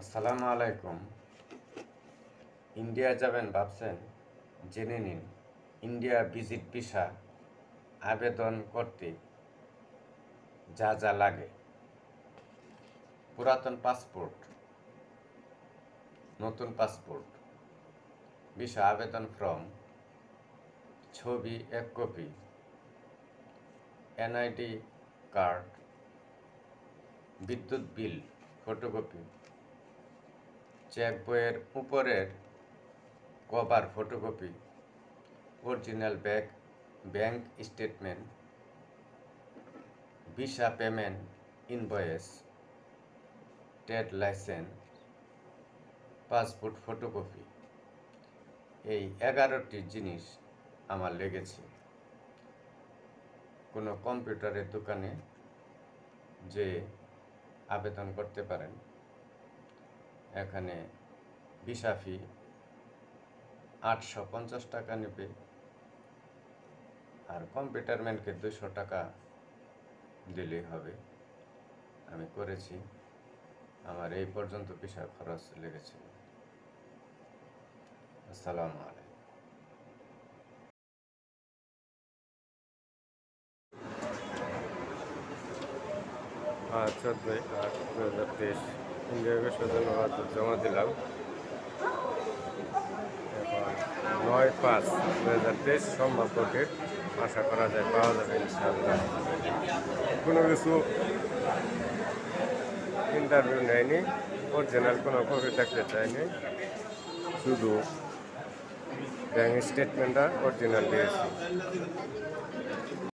আসসালামু আলাইকুম। ইন্ডিয়া যাবেন ভাবছেন? জেনে নিন ইন্ডিয়া ভিজিট ভিসা আবেদন করতে যা যা লাগে। পুরাতন পাসপোর্ট, নতুন পাসপোর্ট, ভিসা আবেদন ফর্ম, ছবি 1 কপি, এনআইডি কার্ড, বিদ্যুৎ বিল ফটোকপি, চেক বইয়ের উপরের cover photocopy, original bank statement, visa payment invoice, trade licence, passport photocopy. এই 11টি জিনিস আমার লেগেছে। কোনো কম্পিউটারের দোকানে যে আবেদন করতে পারেন। এখানে ভিসা ফি 850 টাকা নেবে, আর কম্পিউটার ম্যানকে 200 টাকা দিলেই হবে। আমি করেছি, আমার এই পর্যন্ত ভিসা খরচ লেগেছে। আসসালামু আলাইকুম। আজ 14/8/2023 ইন্ডিয়া বিশ্ববিদ্যালয় জমা দিলাম। এখন 9/5/2023 সোমবার ডেট। আশা করা যায় পাওয়া যাবে ইনশাআল্লাহ। কোনো কিছু ইন্টারভিউ নেয়নি, অরিজিনাল কোনো কপি থাকতে চাইনি, শুধু ব্যাংক স্টেটমেন্টটা অরিজিনাল দিয়েছি।